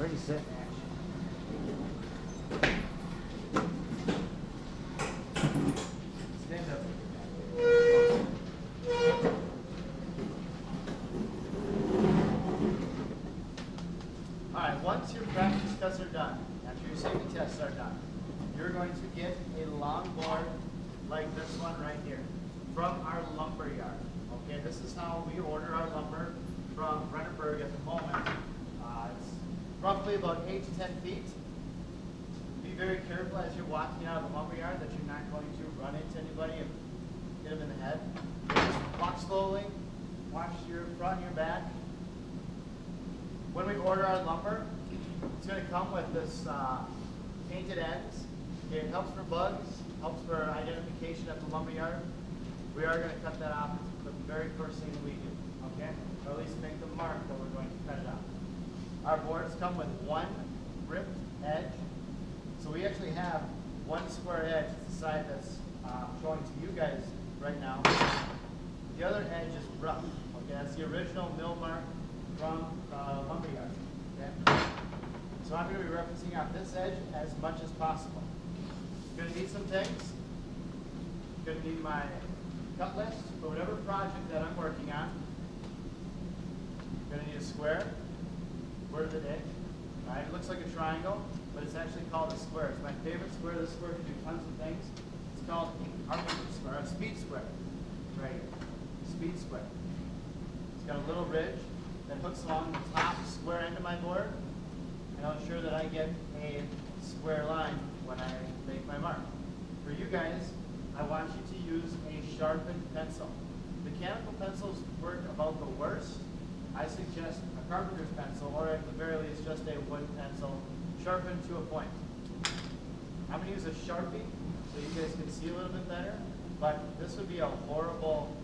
Ready, set, stand up. Alright, once your practice tests are done, after your safety tests are done, you're going to get a long board like this one right here from our lumber yard. Okay, this is how we order our lumber from Brennenburg at the moment. It's roughly about 8 to 10 feet. Be very careful as you're walking out of the lumber yard that you're not going to run into anybody and hit them in the head. Just walk slowly, watch your front and your back. When we order our lumber, it's going to come with this painted ends. Okay, it helps for bugs, helps for identification at the lumber yard. We are going to cut that off the very first thing we do, okay? Or at least make the mark that we're going to cut it off. Our boards come with one ripped edge. So we actually have one square edge. It's the side that's showing to you guys right now. The other edge is rough. Okay, that's the original mill mark from lumber yard. Okay? So I'm going to be referencing out this edge as much as possible. I'm going to need some things. I'm going to need my cut list for whatever project that I'm working on. I'm going to need a square. Where's the edge? All right, it looks like a triangle, but it's actually called a square. It's my favorite square. This square can do tons of things. It's called a square, a speed square. Right here. Speed square. It's got a little ridge that hooks along the top square end of my board, and I'll ensure that I get a square line when I make my mark. For you guys, I want you to use a sharpened pencil. Mechanical pencils work about the worst. I suggest a carpenter's pencil, or at the very least, just a wood pencil, sharpened to a point. I'm going to use a Sharpie so you guys can see a little bit better, but this would be a horrible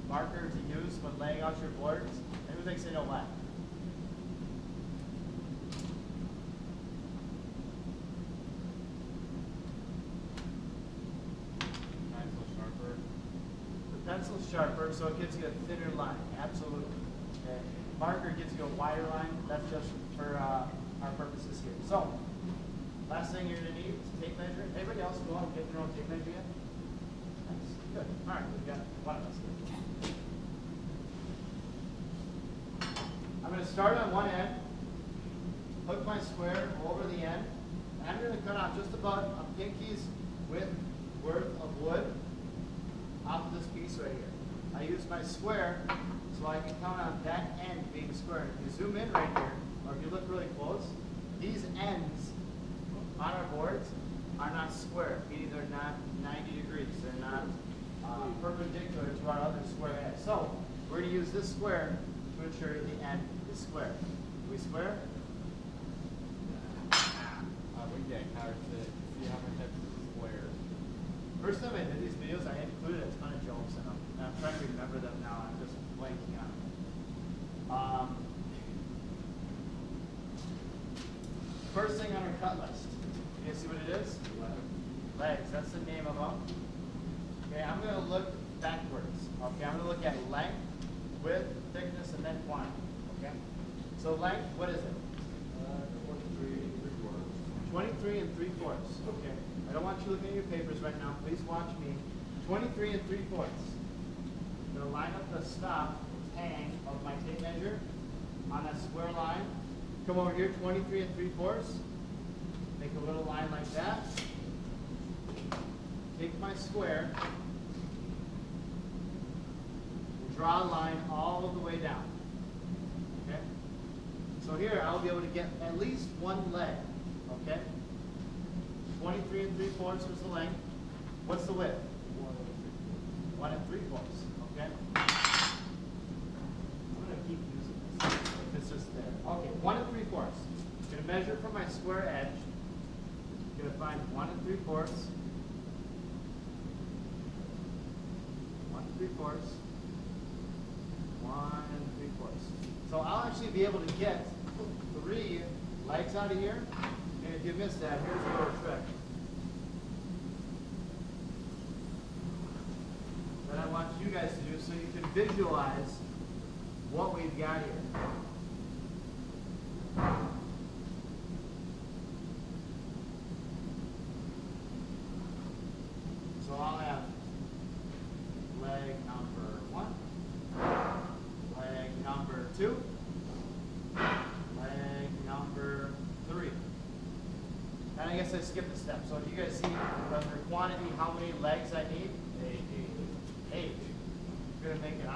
marker to use when laying out your boards. Anyone thinks they know why? Pencil sharper, so it gives you a thinner line. Absolutely. Okay. Marker gives you a wider line. That's just for our purposes here. So, last thing you're going to need is a tape measure. Anybody else go out and get their own tape measure yet? Nice. Good. All right, we've got one of us here. I'm going to start on one end, hook my square over the end, and I'm going to cut off just about a pinky's width worth of wood off of this piece right here. I use my square so I can count on that end being square. If you zoom in right here, or if you look really close, these ends on our boards are not square, meaning they're not 90 degrees. They're not perpendicular to our other square edge. So we're going to use this square to ensure the end is square. Do we square? We get hard to see how many types of squares. First time I did these videos, I included a ton of jokes in them. And I'm trying to remember them now. I'm just blanking on them. First thing on our cut list. You guys see what it is? Legs. That's the name of them. Okay, I'm going to look backwards. Okay, I'm going to look at length, width, thickness, and then quantity. Okay? So length, what is it? 23 and 3/4. Okay. I don't want you looking at your papers right now. Please watch me. 23 and 3/4. I'm going to line up the stop hang of my tape measure on that square line. Come over here, 23 and 3/4. Make a little line like that. Take my square. Draw a line all the way down. Okay? So here I'll be able to get at least one leg. Okay? 23 and 3/4 is the length. What's the width? 1 and 3/4. Okay? I'm going to keep using this if it's just there. Okay, 1 and 3/4. I'm going to measure from my square edge. I'm going to find 1 and 3/4. 1 and 3/4. 1 and 3/4. So I'll actually be able to get 3 legs out of here. And if you missed that, here's a little trick that I want you guys to do so you can visualize what we've got here. guess I skipped a step. So you guys see under quantity how many legs I need? Eight. You're gonna make an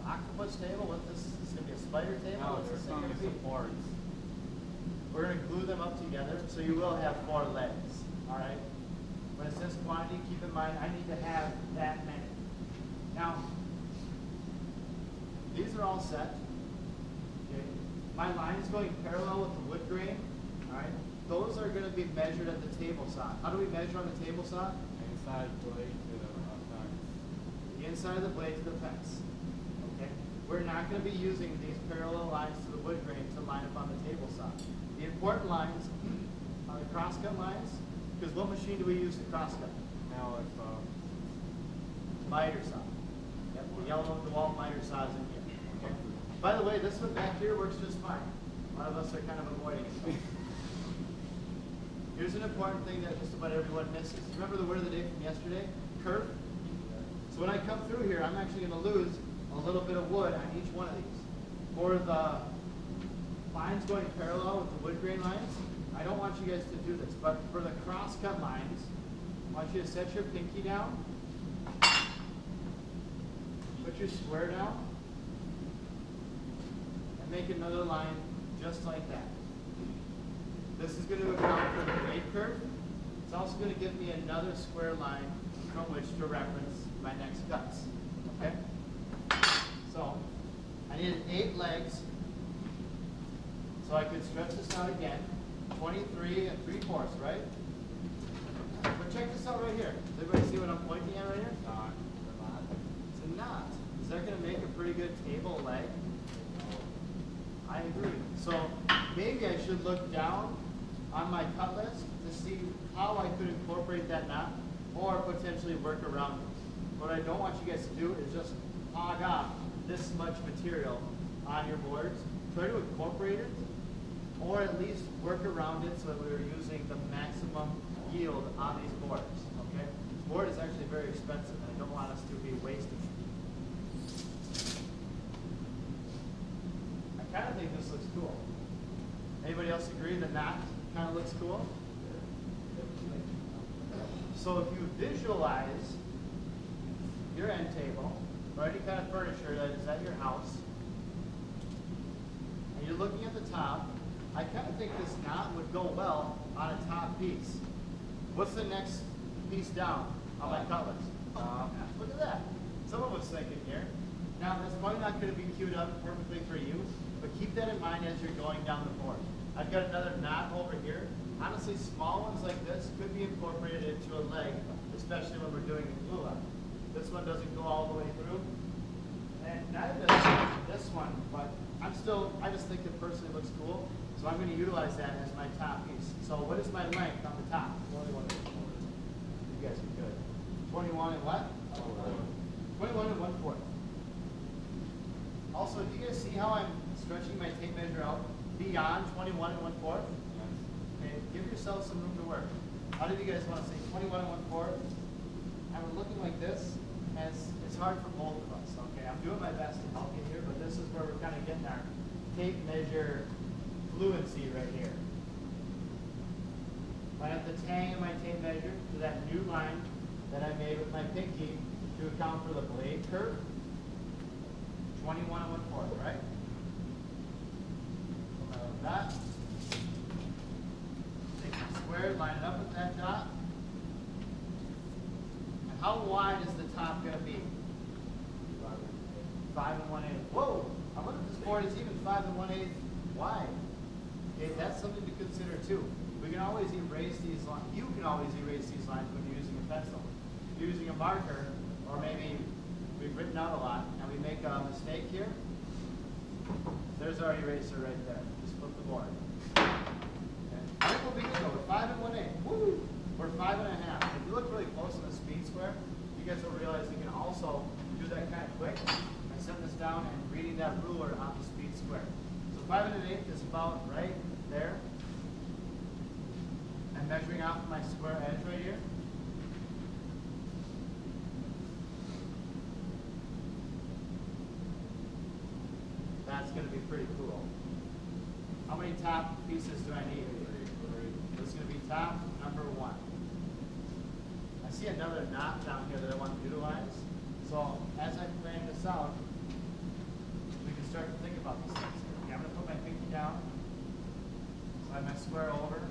octopus table with this. Is gonna be a spider table. No, What's there's this thing some gonna be? supports. We're gonna glue them up together, so you will have 4 legs. All right. When it says quantity, keep in mind I need to have that many. Now, these are all set. Okay. My line is going parallel with the wood grain. All right. Those are going to be measured at the table saw. How do we measure on the table saw? Inside blade to the outside. The inside of the blade to the fence. Okay. We're not going to be using these parallel lines to the wood grain to line up on the table saw. The important lines are the crosscut lines. Because what machine do we use to crosscut? Now it's Miter saw. Yep, the yellow DeWalt miter saw is in here. Okay. By the way, this one back here works just fine. A lot of us are kind of avoiding it. Here's an important thing that just about everyone misses. Remember the word of the day from yesterday? Curve. So when I come through here, I'm actually going to lose a little bit of wood on each one of these. For the lines going parallel with the wood grain lines, I don't want you guys to do this, but for the cross-cut lines, I want you to set your pinky down, put your square down, and make another line just like that. This is going to account for the blade curve. It's also going to give me another square line from which to reference my next cuts. Okay? So, I needed 8 legs, so I could stretch this out again. 23 3/4, right? But check this out right here. Does everybody see what I'm pointing at right here? It's a knot. Is that going to make a pretty good table leg? I agree. So maybe I should look down on my cut list to see how I could incorporate that knot or potentially work around it. What I don't want you guys to do is just hog off this much material on your boards. Try to incorporate it, or at least work around it so that we're using the maximum yield on these boards. Okay? This board is actually very expensive, and I don't want us to be wasting it. I kind of think this looks cool. Anybody else agree the knot kind of looks cool? So if you visualize your end table or any kind of furniture that is at your house, and you're looking at the top, I kind of think this knot would go well on a top piece. What's the next piece down on my cut list? Look at that. Someone was thinking here. Now, that's probably not going to be queued up perfectly for you, but keep that in mind as you're going down the board. I've got another knot over here. Honestly, small ones like this could be incorporated into a leg, especially when we're doing the glue up. This one doesn't go all the way through. And neither does this one, but I just think it personally looks cool. So I'm going to utilize that as my top piece. So what is my length on the top? 21 and 1/4. You guys are good. 21 and what? 21 and 1/4. Also, do you guys see how I'm stretching my tape measure out beyond 21 and 1/4? Okay, give yourself some room to work. How did you guys want to say 21 and 1/4? I'm looking like this, and it's hard for both of us. Okay, I'm doing my best to help you here, but this is where we're kind of getting our tape measure fluency right here. I have to tang my tape measure to that new line that I made with my pinky to account for the blade curve. 21 and 1/4, right? Like that. Take my square, line it up with that dot. And how wide is the top going to be? 5 1/8. Whoa! I wonder if this board is even 5 1/8 wide. Okay, that's something to consider too. We can always erase these lines. You can always erase these lines when you're using a pencil. If you're using a marker, or maybe we've written out a lot and we make a mistake here, there's our eraser right there. Just flip the board. Okay. I think we'll be good though. We're 5 1/8. Woo! We're 5 1/2. If you look really close on the speed square, you guys will realize you can also do that kind of quick by setting this down and reading that ruler on the speed square. So 5 1/8 is about right there. I'm measuring off my square edge right here. That's going to be pretty cool. How many top pieces do I need? 3. this is going to be top number 1. I see another knot down here that I want to utilize. So as I plan this out, we can start to think about these things. Okay, I'm going to put my pinky down, slide my square over.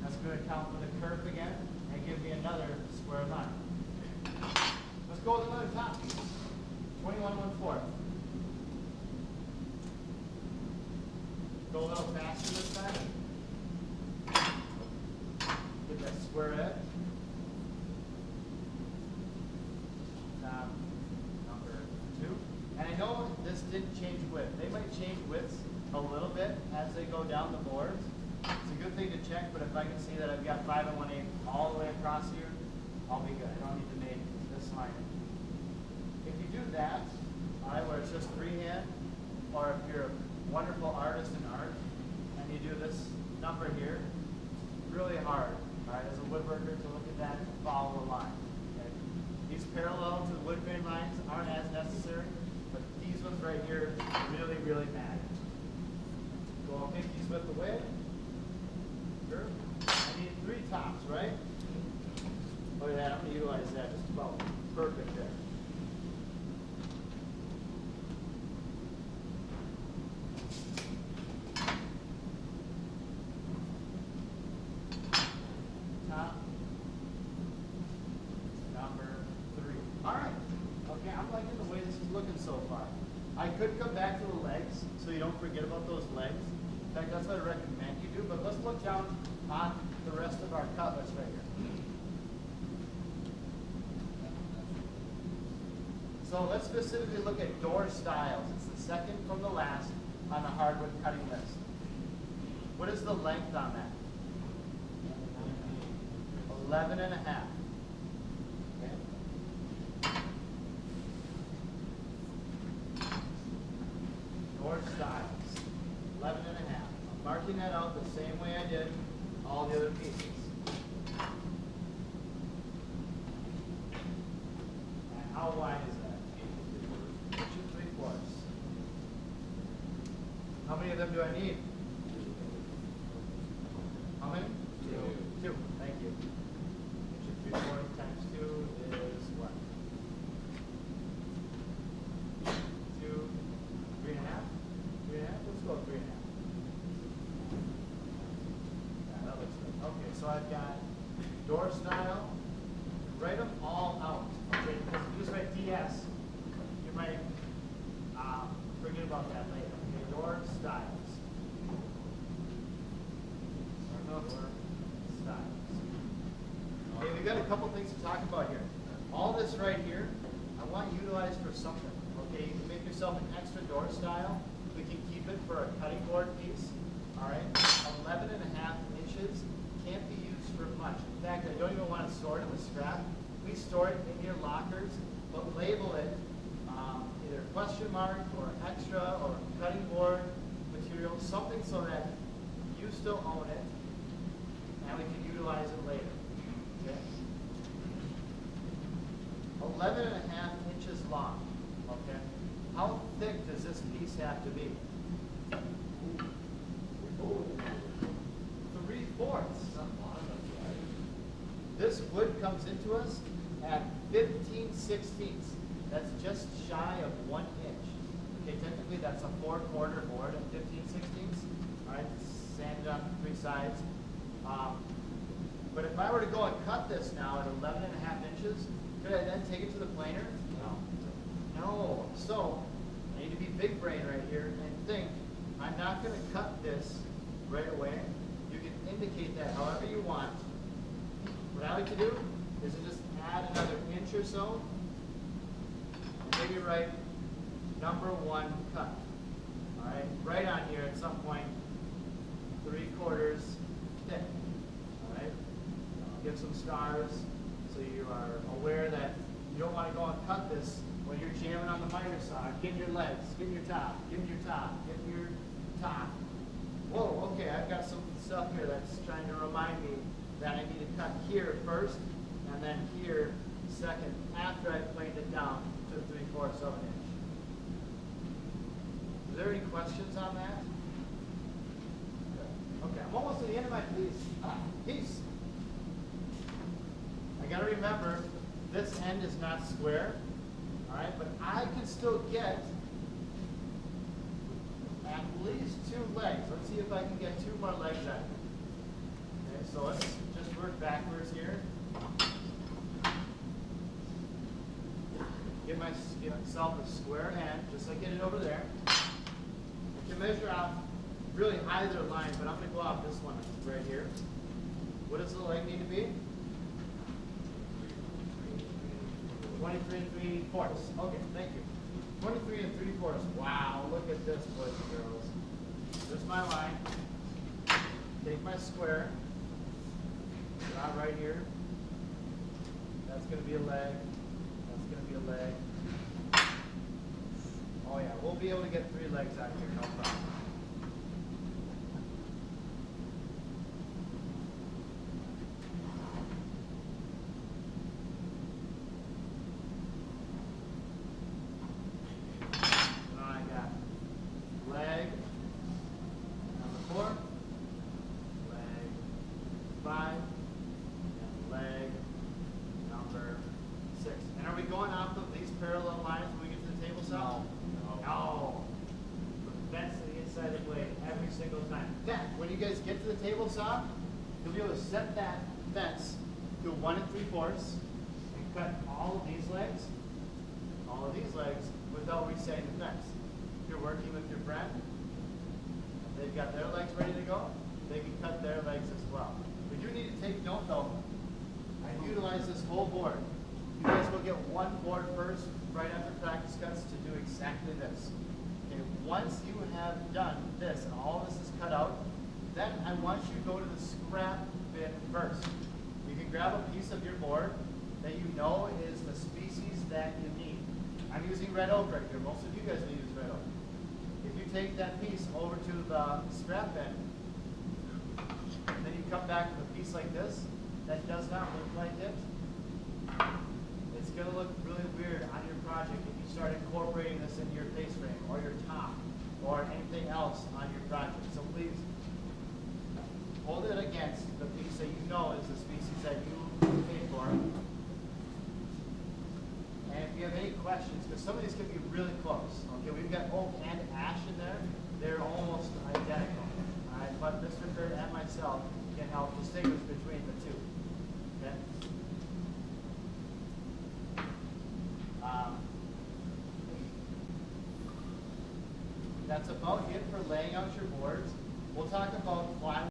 That's going to count for the curve again and give me another square line. Let's go with another top piece. 21 1/4. Go a little faster this time. Get that square edge. Top number 2. And I know this didn't change width. They might change widths a little bit as they go down the boards. It's a good thing to check, but if I can see that I've got 5 1/8 all the way across here, I'll be good. I don't need to make this line. If you do that, all right, where it's just freehand, or if you're a wonderful artist in art, and you do this number here, it's really hard, all right, as a woodworker to look at that and follow the line. Okay? These parallel to the wood grain lines aren't as necessary, but these ones right here really, really matter. Go pinkies with the wedge. Sure. I need 3 tops, right? Look at that, I'm going to utilize that just about perfect there. Top number 3. All right. Okay, I'm liking the way this is looking so far. I could come back to the legs so you don't forget about those legs. In fact, that's what I recommend you do, but let's look down on the rest of our cutlets right here. So let's specifically look at door styles. It's the second from the last on the hardwood cutting list. What is the length on that? 11 1/2. Okay. Door styles. 11 1/2. I'm marking that out the same way I did all the other pieces. And how wide is that? 2 3/4. How many of them do I need? How many? 2. Thank you. 2 3/4 times 2 is what? 2 3 1/2. 3 1/2. Let's go 3 1/2. That looks good. Okay, so I've got door style. Write them all out. Okay, because if you just write DS, you might forget about that later. Okay, door styles. Door styles. Okay, we've got a couple things to talk about here. All this right here, I want utilized for something. Okay, you can make yourself an extra door style. We can keep it for a cutting board piece. All right, 11 1/2 inches can't be used for much. In fact, I don't even want to store it in the scrap. We store it in your lockers, but label it either question mark or extra or cutting board material, something so that you still own it and we can utilize it later. Okay? 11 1/2 inches long. Okay? How thick does this piece have to be? 3/4. This wood comes into us at 15/16. That's just shy of 1 inch. Okay, technically that's a 4/4 board at 15/16. All right, sanded on 3 sides. But if I were to go and cut this now at 11 1/2 inches, could I then take it to the planer? No. No. So I need to be big brain right here and think, I'm not going to cut this right away. You can indicate that however you want. What I like to do is to just add another inch or so, and maybe write number 1 cut. All right, right on here at some point, 3/4 thick. All right, give some stars so you are aware that you don't want to go and cut this when you're jamming on the miter saw. Get your legs, get your top, get your top, get your top. Whoa, okay, I've got some stuff here that's trying to remind me that I need to cut here first, and then here second, after I've planed it down to 3/4 of an inch. Is there any questions on that? Okay, I'm almost to the end of my piece. gotta remember, this end is not square, all right, but I can still get at least 2 legs. Let's see if I can get 2 more legs out of it. Okay, so let's just work backwards here. Give myself a square end, just like I did over there. I can measure out really either line, but I'm going to go off this one right here. What does the leg need to be? 23 and 3/4. Okay, thank you. 23 and 3/4. Wow, look at this, boys and girls. There's my line. Take my square. Draw right here. That's going to be a leg. That's going to be a leg. Oh yeah, we'll be able to get 3 legs out here, no problem. Going off of these parallel lines when we get to the table saw? No. Put the fence to the inside of the blade every single time. Then, when you guys get to the table saw, you'll be able to set that fence to 1 3/4 and cut all of these legs without resetting the fence. If you're working with your friend, they've got their legs ready to go, they can cut their legs as well. We do need to take note though, I utilize this whole board. You guys will get 1 board first, right after practice cuts, to do exactly this. Okay, once you have done this and all this is cut out, then I want you to go to the scrap bin first. You can grab a piece of your board that you know is the species that you need. I'm using red oak right here. Most of you guys will use red oak. If you take that piece over to the scrap bin, and then you come back with a piece like this that does not look like it, it's going to look really weird on your project if you start incorporating this into your face frame or your top or anything else on your project. So please hold it against the piece that you know is the species that you paid for. And if you have any questions, because some of these can be really close. Okay, we've got oak and ash in there. They're almost identical. All right, but Mr. Kurt and myself can help distinguish between the two. Okay? That's about it for laying out your boards. We'll talk about plywood.